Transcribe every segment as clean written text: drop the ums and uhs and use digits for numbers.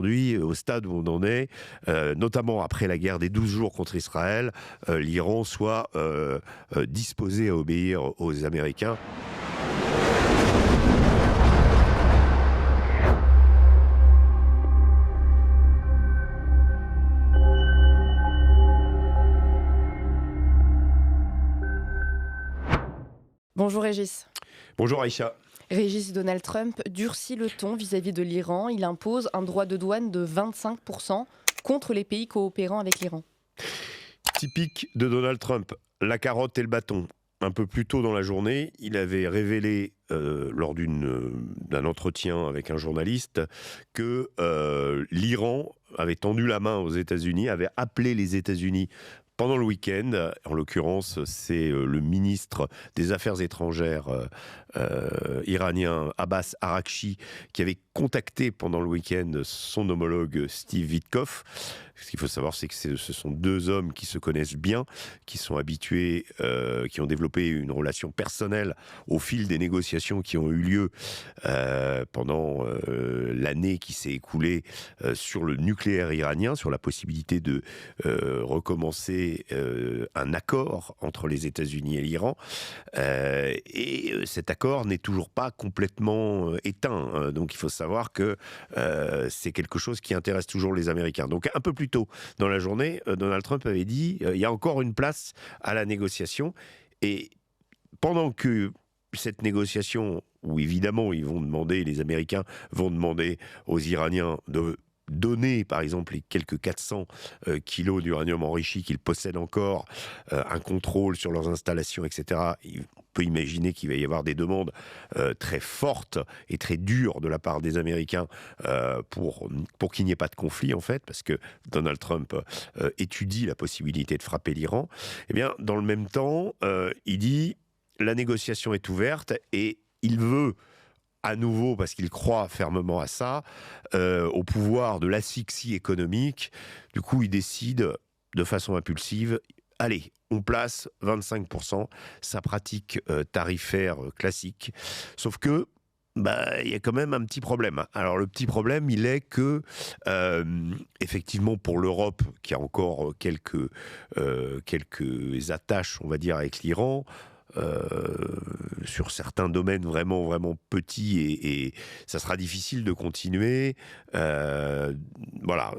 aujourd'hui, au stade où on en est, notamment après la guerre des 12 jours contre Israël, l'Iran soit disposé à obéir aux Américains. Bonjour Régis. Bonjour Aïcha. Régis, Donald Trump durcit le ton vis-à-vis de l'Iran. Il impose un droit de douane de 25% contre les pays coopérant avec l'Iran. Typique de Donald Trump, la carotte et le bâton. Un peu plus tôt dans la journée, il avait révélé lors d'un entretien avec un journaliste que l'Iran avait tendu la main aux États-Unis, avait appelé les États-Unis pendant le week-end. En l'occurrence, c'est le ministre des Affaires étrangères iranien Abbas Araghchi qui avait contacté pendant le week-end son homologue Steve Witkoff. Ce qu'il faut savoir, c'est que ce sont deux hommes qui se connaissent bien, qui sont habitués, qui ont développé une relation personnelle au fil des négociations qui ont eu lieu pendant l'année qui s'est écoulée sur le nucléaire iranien, sur la possibilité de recommencer un accord entre les États-Unis et l'Iran. Et cet accord n'est toujours pas complètement éteint. Donc il faut savoir que c'est quelque chose qui intéresse toujours les Américains. Donc un peu plus tôt dans la journée, Donald Trump avait dit il y a encore une place à la négociation. Et pendant que cette négociation, où évidemment les Américains vont demander aux Iraniens de donner, par exemple, les quelques 400 kilos d'uranium enrichi qu'ils possèdent encore, un contrôle sur leurs installations, etc. On peut imaginer qu'il va y avoir des demandes très fortes et très dures de la part des Américains pour qu'il n'y ait pas de conflit, en fait, parce que Donald Trump étudie la possibilité de frapper l'Iran. Eh bien, dans le même temps, il dit la négociation est ouverte et il veut à nouveau, parce qu'il croit fermement à ça, au pouvoir de l'asphyxie économique. Du coup, il décide de façon impulsive, allez, on place 25%, sa pratique tarifaire classique. Sauf que, il y a quand même un petit problème. Alors le petit problème, il est que, effectivement, pour l'Europe, qui a encore quelques attaches, on va dire, avec l'Iran, sur certains domaines vraiment, vraiment petits et ça sera difficile de continuer. Voilà,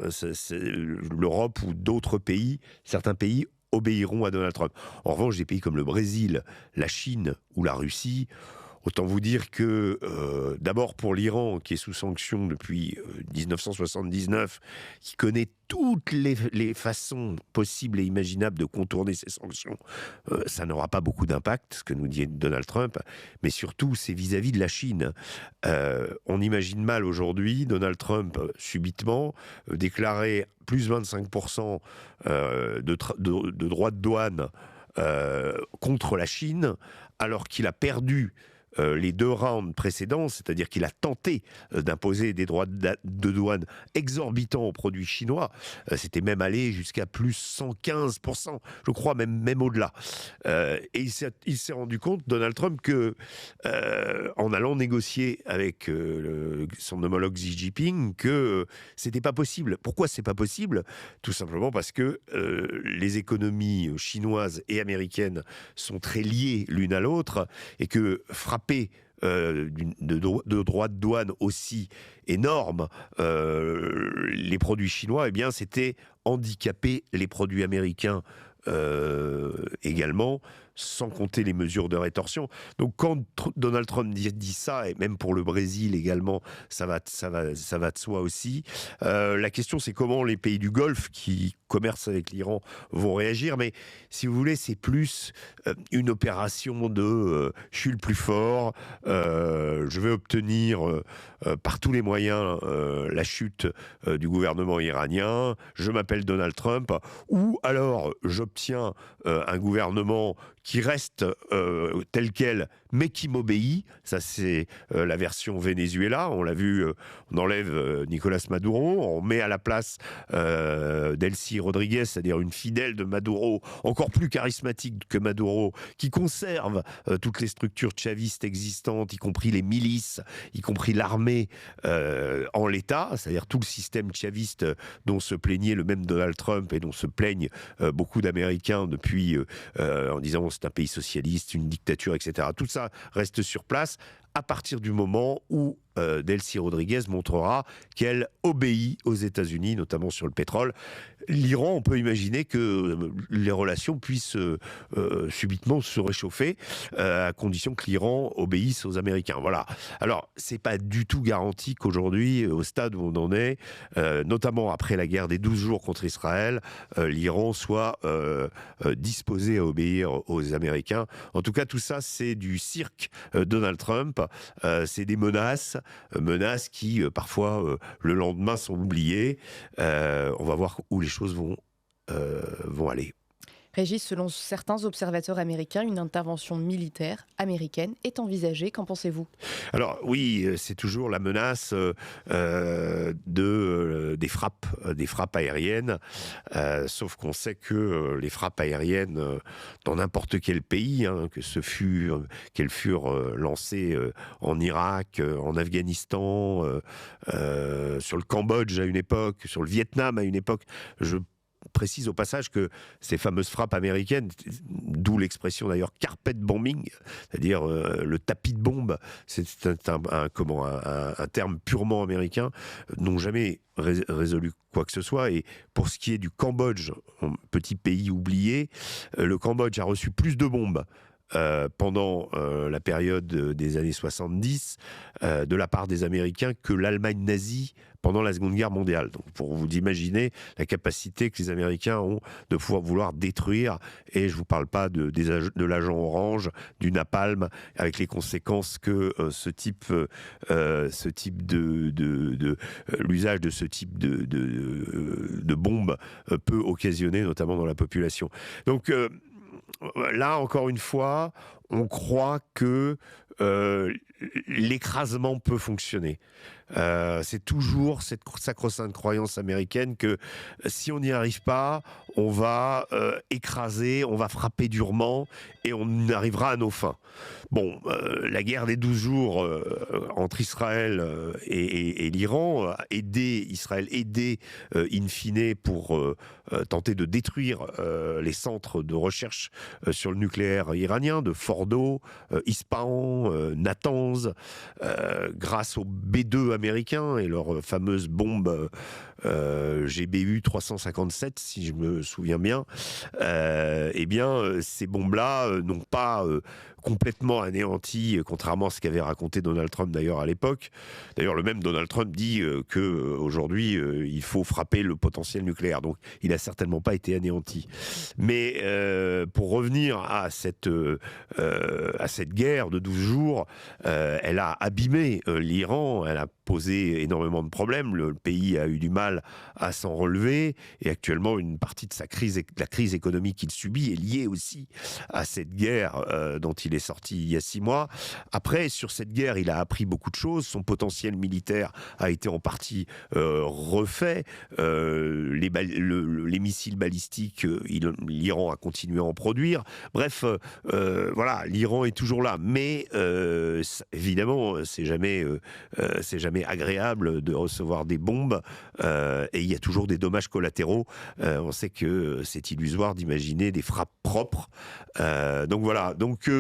l'Europe ou d'autres pays, certains pays obéiront à Donald Trump. En revanche, des pays comme le Brésil, la Chine ou la Russie, autant vous dire que, d'abord pour l'Iran, qui est sous sanction depuis 1979, qui connaît toutes les façons possibles et imaginables de contourner ces sanctions, ça n'aura pas beaucoup d'impact, ce que nous dit Donald Trump, mais surtout, c'est vis-à-vis de la Chine. On imagine mal aujourd'hui Donald Trump, subitement, déclarer plus 25% de droits de douane contre la Chine, alors qu'il a perdu les deux rounds précédents, c'est-à-dire qu'il a tenté d'imposer des droits de douane exorbitants aux produits chinois. C'était même allé jusqu'à plus 115%, je crois, même au-delà. Et il s'est rendu compte, Donald Trump, que en allant négocier avec son homologue Xi Jinping, que c'était pas possible. Pourquoi c'est pas possible ? Tout simplement parce que les économies chinoises et américaines sont très liées l'une à l'autre et que frapper de droits de douane aussi énormes les produits chinois, eh bien, c'était handicaper les produits américains également, sans compter les mesures de rétorsion. Donc quand Donald Trump dit ça, et même pour le Brésil également, ça va de soi aussi. La question, c'est comment les pays du Golfe qui commercent avec l'Iran vont réagir. Mais si vous voulez, c'est plus une opération de je suis le plus fort, je vais obtenir par tous les moyens la chute du gouvernement iranien, je m'appelle Donald Trump, ou alors j'obtiens un gouvernement qui reste tel quel, mais qui m'obéit. Ça, c'est la version Venezuela. On l'a vu, on enlève Nicolas Maduro, on met à la place Delcy Rodriguez, c'est-à-dire une fidèle de Maduro, encore plus charismatique que Maduro, qui conserve toutes les structures chavistes existantes, y compris les milices, y compris l'armée en l'état, c'est-à-dire tout le système chaviste dont se plaignait le même Donald Trump et dont se plaignent beaucoup d'Américains depuis, en disant c'est un pays socialiste, une dictature, etc. Tout ça reste sur place à partir du moment où Delcy Rodriguez montrera qu'elle obéit aux États-Unis, notamment sur le pétrole. L'Iran, on peut imaginer que les relations puissent subitement se réchauffer, à condition que l'Iran obéisse aux Américains. Voilà. Alors, c'est pas du tout garanti qu'aujourd'hui, au stade où on en est, notamment après la guerre des 12 jours contre Israël, l'Iran soit disposé à obéir aux Américains. En tout cas, tout ça, c'est du cirque Donald Trump. C'est des menaces qui, parfois, le lendemain sont oubliées. On va voir où les choses vont aller. Régis, selon certains observateurs américains, une intervention militaire américaine est envisagée. Qu'en pensez-vous ? Alors oui, c'est toujours la menace des frappes aériennes, sauf qu'on sait que les frappes aériennes dans n'importe quel pays, qu'elles furent lancées en Irak, en Afghanistan, sur le Cambodge à une époque, sur le Vietnam à une époque, je précise au passage que ces fameuses frappes américaines, d'où l'expression d'ailleurs carpet bombing, c'est-à-dire le tapis de bombe, c'est un terme purement américain, n'ont jamais résolu quoi que ce soit. Et pour ce qui est du Cambodge, petit pays oublié, le Cambodge a reçu plus de bombes pendant la période des années 70 de la part des Américains que l'Allemagne nazie pendant la Seconde Guerre mondiale. Donc, pour vous imaginer la capacité que les Américains ont de pouvoir vouloir détruire, et je ne vous parle pas de l'agent orange, du napalm, avec les conséquences que l'usage de ce type de bombe peut occasionner, notamment dans la population. Donc, là, encore une fois, on croit que l'écrasement peut fonctionner. C'est toujours cette sacro-sainte croyance américaine que si on n'y arrive pas, on va écraser, on va frapper durement et on arrivera à nos fins. Bon, la guerre des 12 jours entre Israël et l'Iran a aidé Israël, in fine pour tenter de détruire les centres de recherche sur le nucléaire iranien, de Fordo, Ispahan, Natanz, grâce aux B-2 américains et leurs fameuses bombes GBU 357, si je me souviens bien. Eh bien, ces bombes-là n'ont pas complètement anéanti, contrairement à ce qu'avait raconté Donald Trump d'ailleurs à l'époque. D'ailleurs, le même Donald Trump dit qu'aujourd'hui, il faut frapper le potentiel nucléaire. Donc, il n'a certainement pas été anéanti. Mais pour revenir à cette guerre de 12 jours, elle a abîmé l'Iran, elle a posé énormément de problèmes. Le pays a eu du mal à s'en relever. Et actuellement, une partie de la crise économique qu'il subit est liée aussi à cette guerre dont il est sorti il y a 6 mois. Après, sur cette guerre, il a appris beaucoup de choses. Son potentiel militaire a été en partie refait. Les missiles balistiques, l'Iran a continué à en produire. Bref, voilà, l'Iran est toujours là. Mais évidemment, c'est jamais agréable de recevoir des bombes et il y a toujours des dommages collatéraux. On sait que c'est illusoire d'imaginer des frappes propres. Donc voilà. Donc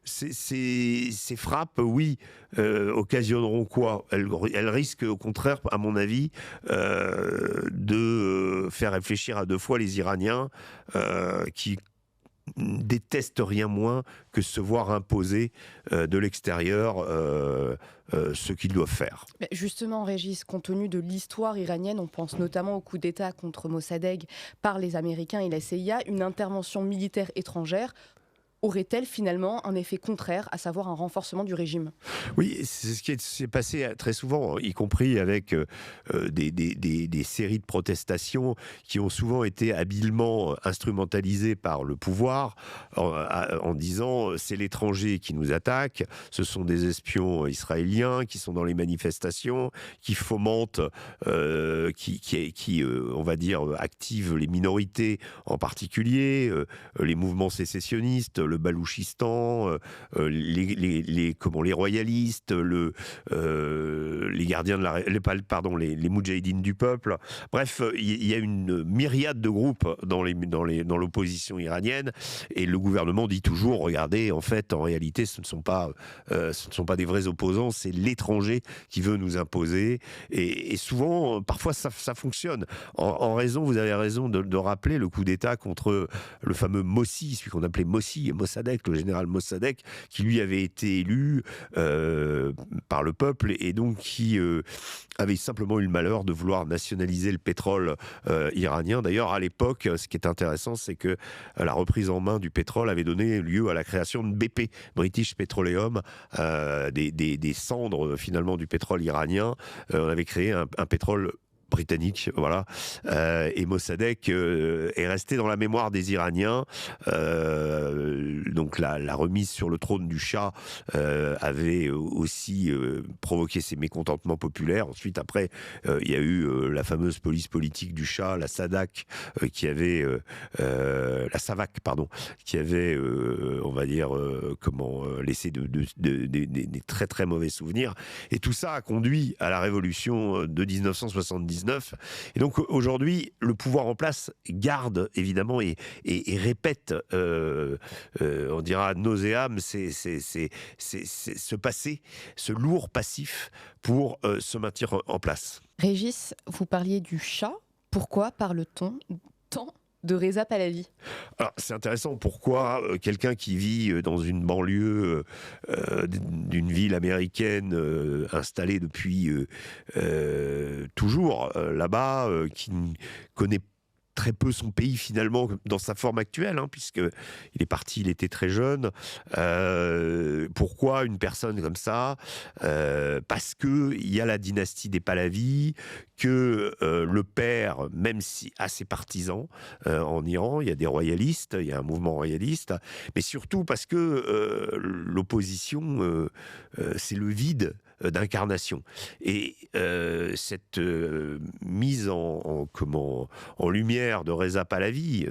ces frappes, oui, occasionneront quoi ? Elles risquent au contraire, à mon avis, de faire réfléchir à 2 fois les Iraniens qui détestent rien moins que se voir imposer de l'extérieur ce qu'ils doivent faire. Mais justement, Régis, compte tenu de l'histoire iranienne, on pense notamment au coup d'État contre Mossadegh par les Américains et la CIA, une intervention militaire étrangère aurait-elle finalement un effet contraire, à savoir un renforcement du régime? Oui, c'est ce qui s'est passé très souvent, y compris avec des séries de protestations qui ont souvent été habilement instrumentalisées par le pouvoir en disant c'est l'étranger qui nous attaque, ce sont des espions israéliens qui sont dans les manifestations, qui fomentent, on va dire, activent les minorités en particulier, les mouvements sécessionnistes, le Balouchistan, les royalistes, les gardiens de les moudjahidines du peuple. Bref, il y a une myriade de groupes dans l'opposition iranienne, et le gouvernement dit toujours, regardez, en fait, en réalité, ce ne sont pas des vrais opposants, c'est l'étranger qui veut nous imposer. Et souvent, parfois, ça fonctionne. En raison, vous avez raison de rappeler le coup d'État contre le fameux Mossi, celui qu'on appelait Mossadegh, le général Mossadegh, qui lui avait été élu par le peuple, et donc qui avait simplement eu le malheur de vouloir nationaliser le pétrole iranien. D'ailleurs, à l'époque, ce qui est intéressant, c'est que la reprise en main du pétrole avait donné lieu à la création de BP, British Petroleum, des cendres finalement du pétrole iranien. On avait créé un pétrole britannique, voilà. Et Mossadegh est resté dans la mémoire des Iraniens. Donc la remise sur le trône du Shah avait aussi provoqué ces mécontentements populaires. Ensuite, après, il y a eu la fameuse police politique du Shah, la SADC, la SAVAK, pardon, qui avait, on va dire, laissé des très très mauvais souvenirs. Et tout ça a conduit à la révolution de 1979. Et donc aujourd'hui, le pouvoir en place garde évidemment et répète, on dira ad nauseam, ce passé, ce lourd passif pour se maintenir en place. Régis, vous parliez du Shah. Pourquoi parle-t-on tant de Reza Pahlavi? Alors, c'est intéressant. Pourquoi quelqu'un qui vit dans une banlieue d'une ville américaine installée depuis toujours là-bas, qui connaît très peu son pays finalement dans sa forme actuelle, puisque il est parti, il était très jeune. Pourquoi une personne comme ça? Parce que il y a la dynastie des Pahlavi, que le père, même si a ses partisans en Iran, il y a des royalistes, il y a un mouvement royaliste, mais surtout parce que l'opposition, c'est le vide d'incarnation. Et cette mise en lumière de Reza Pahlavi,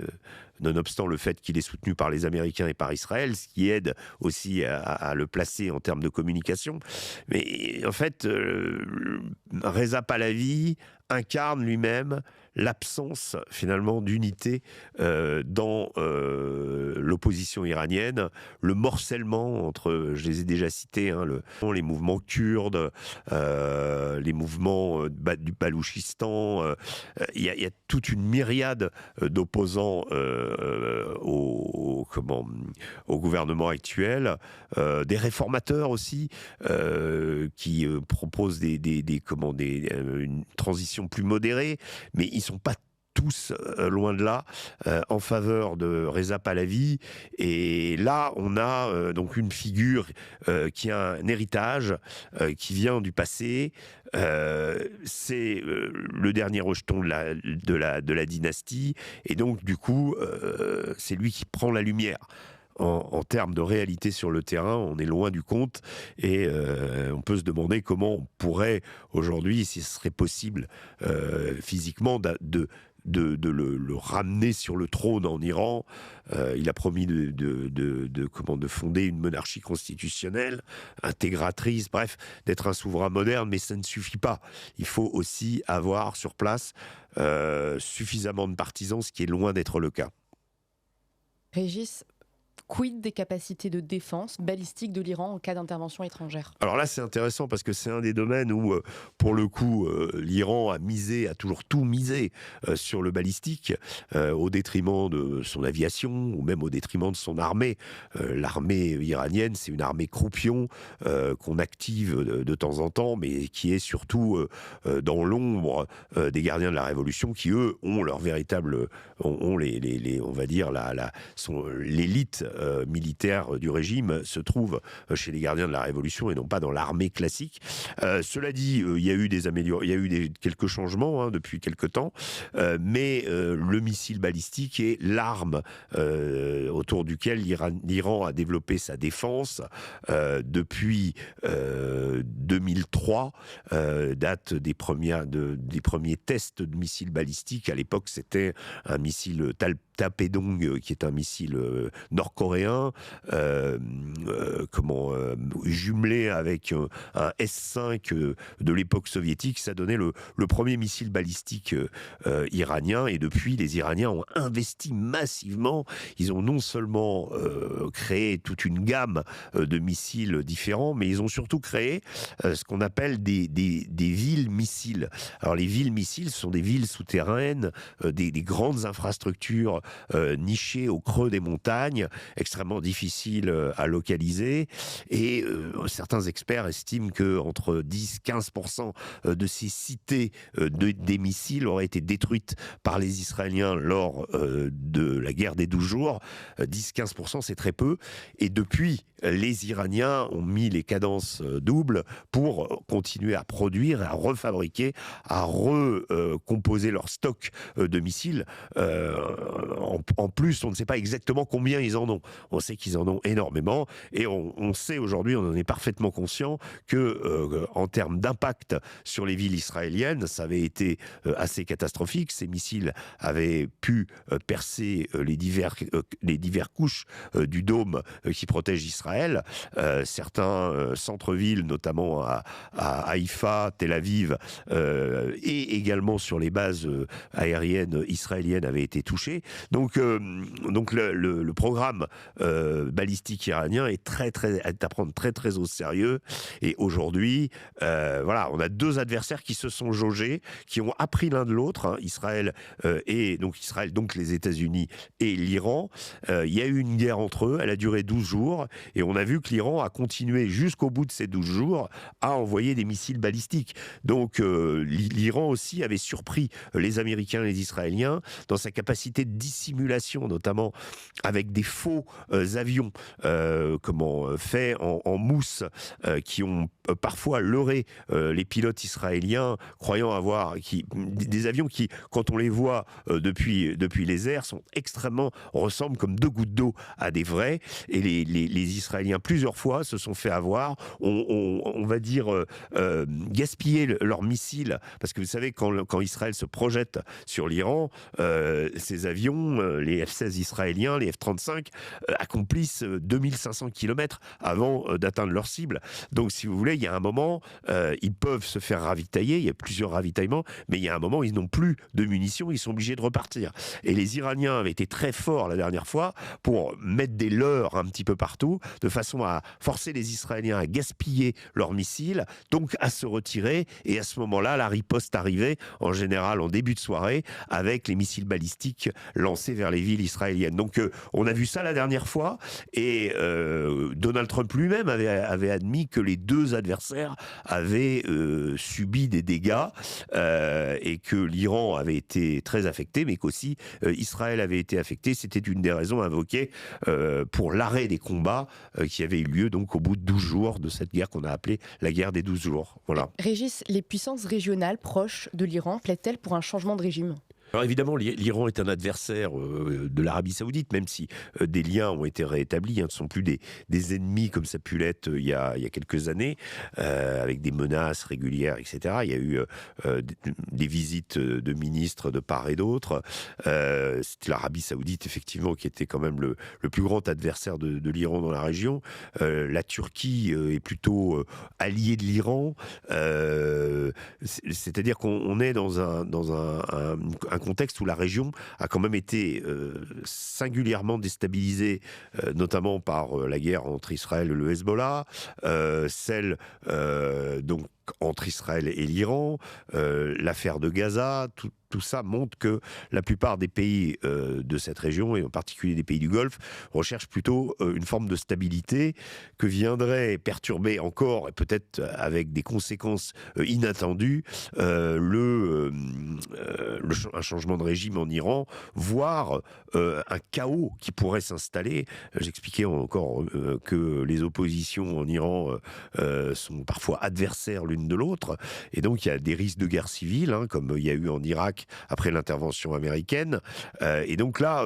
nonobstant le fait qu'il est soutenu par les Américains et par Israël, ce qui aide aussi à le placer en termes de communication. Mais en fait, Reza Pahlavi incarne lui-même l'absence finalement d'unité dans l'opposition iranienne, le morcellement entre, je les ai déjà cités, les mouvements kurdes, les mouvements du Balouchistan. Il y a toute une myriade d'opposants au gouvernement actuel, des réformateurs aussi qui proposent une transition plus modérée, mais ils sont pas tous, loin de là, en faveur de Reza Pahlavi. Et là, on a donc une figure qui a un héritage, qui vient du passé. C'est le dernier rejeton de la dynastie. Et donc, du coup, c'est lui qui prend la lumière. En termes de réalité sur le terrain, on est loin du compte, et on peut se demander comment on pourrait aujourd'hui, si ce serait possible physiquement, de le ramener sur le trône en Iran. Il a promis de fonder une monarchie constitutionnelle, intégratrice, bref, d'être un souverain moderne, mais ça ne suffit pas. Il faut aussi avoir sur place suffisamment de partisans, ce qui est loin d'être le cas. Régis, quid des capacités de défense balistique de l'Iran en cas d'intervention étrangère? Alors là, c'est intéressant parce que c'est un des domaines où, pour le coup, l'Iran a toujours tout misé sur le balistique, au détriment de son aviation ou même au détriment de son armée. L'armée iranienne, c'est une armée croupion qu'on active de temps en temps, mais qui est surtout dans l'ombre des gardiens de la Révolution, qui eux ont leur véritable, on va dire sont l'élite militaire du régime se trouve chez les gardiens de la Révolution et non pas dans l'armée classique. Cela dit, il y a eu quelques changements depuis quelques temps, mais le missile balistique est l'arme autour duquel l'Iran a développé sa défense depuis 2003, date des premiers tests de missiles balistiques. À l'époque, c'était un missile Tapedong, qui est un missile nord-coréen, jumelé avec un S-5 de l'époque soviétique. Ça donnait le premier missile balistique iranien. Et depuis, les Iraniens ont investi massivement. Ils ont non seulement créé toute une gamme de missiles différents, mais ils ont surtout créé ce qu'on appelle des villes missiles. Alors les villes missiles, ce sont des villes souterraines, des grandes infrastructures nichées au creux des montagnes, extrêmement difficiles à localiser. Et certains experts estiment qu'entre 10-15% de ces cités des missiles auraient été détruites par les Israéliens lors de la guerre des 12 jours. 10-15%, c'est très peu. Et depuis, les Iraniens ont mis les cadences doubles pour continuer à produire, à refabriquer, à recomposer leur stock de missiles. En plus, on ne sait pas exactement combien ils en ont. On sait qu'ils en ont énormément, et on sait aujourd'hui, on en est parfaitement conscient, que en termes d'impact sur les villes israéliennes, ça avait été assez catastrophique. Ces missiles avaient pu percer les diverses couches du dôme qui protège Israël. Certains centres-villes, notamment à Haïfa, Tel Aviv, et également sur les bases aériennes israéliennes, avaient été touchés. Donc le programme balistique iranien est à prendre très très au sérieux. Et aujourd'hui, on a deux adversaires qui se sont jaugés, qui ont appris l'un de l'autre, Israël, donc les États-Unis et l'Iran. Il y a eu une guerre entre eux, elle a duré 12 jours, et on a vu que l'Iran a continué jusqu'au bout de ces 12 jours à envoyer des missiles balistiques. Donc l'Iran aussi avait surpris les Américains et les Israéliens dans sa capacité de dissimulation, notamment avec des faux avions faits en mousse, qui ont parfois leurré les pilotes israéliens, croyant avoir des avions qui, quand on les voit depuis les airs, ressemblent comme deux gouttes d'eau à des vrais. Et les Israéliens, plusieurs fois, se sont fait avoir, on va dire, gaspiller leurs missiles, parce que vous savez, quand Israël se projette sur l'Iran, ces avions, les F-16 israéliens, les F-35, accomplissent 2500 km avant d'atteindre leur cible. Donc, si vous voulez, il y a un moment, ils peuvent se faire ravitailler, il y a plusieurs ravitaillements, mais il y a un moment, ils n'ont plus de munitions, ils sont obligés de repartir. Et les Iraniens avaient été très forts la dernière fois pour mettre des leurres un petit peu partout, de façon à forcer les Israéliens à gaspiller leurs missiles, donc à se retirer. Et à ce moment-là, la riposte arrivait, en général en début de soirée, avec les missiles balistiques lancés vers les villes israéliennes. Donc on a vu ça la dernière fois, et Donald Trump lui-même avait admis que les deux adversaires avaient subi des dégâts, et que l'Iran avait été très affecté, mais qu'aussi Israël avait été affecté. C'était une des raisons invoquées pour l'arrêt des combats qui avait eu lieu donc au bout de 12 jours de cette guerre qu'on a appelée la guerre des 12 jours. Voilà. Régis, les puissances régionales proches de l'Iran plaident-elles pour un changement de régime ? Alors évidemment, l'Iran est un adversaire de l'Arabie Saoudite, même si des liens ont été rétablis. Ce ne sont plus des ennemis comme ça a pu l'être il y a quelques années, avec des menaces régulières, etc. Il y a eu des visites de ministres de part et d'autre. C'était l'Arabie Saoudite, effectivement, qui était quand même le plus grand adversaire de l'Iran dans la région. La Turquie est plutôt alliée de l'Iran. C'est-à-dire qu'on est dans un contexte où la région a quand même été singulièrement déstabilisée, notamment par la guerre entre Israël et le Hezbollah, celle donc entre Israël et l'Iran, l'affaire de Gaza, tout ça montre que la plupart des pays de cette région, et en particulier des pays du Golfe, recherchent plutôt une forme de stabilité que viendrait perturber encore, et peut-être avec des conséquences inattendues, un changement de régime en Iran, voire un chaos qui pourrait s'installer. J'expliquais encore que les oppositions en Iran sont parfois adversaires l'une de l'autre, et donc il y a des risques de guerre civile, comme il y a eu en Irak après l'intervention américaine. Et donc là,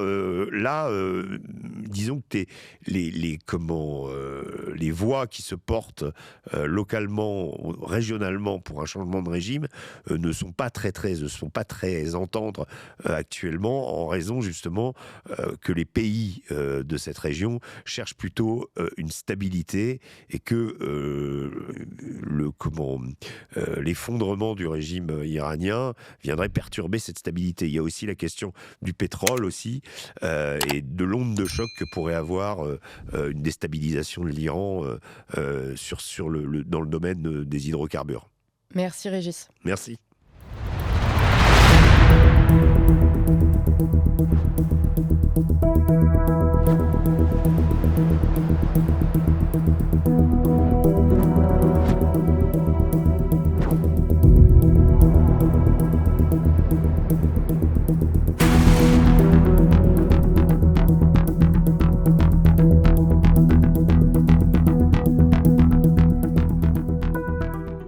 disons que les voix qui se portent localement, régionalement pour un changement de régime ne sont pas très entendre actuellement, en raison justement que les pays de cette région cherchent plutôt une stabilité, et que l'effondrement du régime iranien viendrait perturber cette stabilité. Il y a aussi la question du pétrole aussi, et de l'onde de choc que pourrait avoir une déstabilisation de l'Iran dans le domaine des hydrocarbures. Merci Régis. Merci.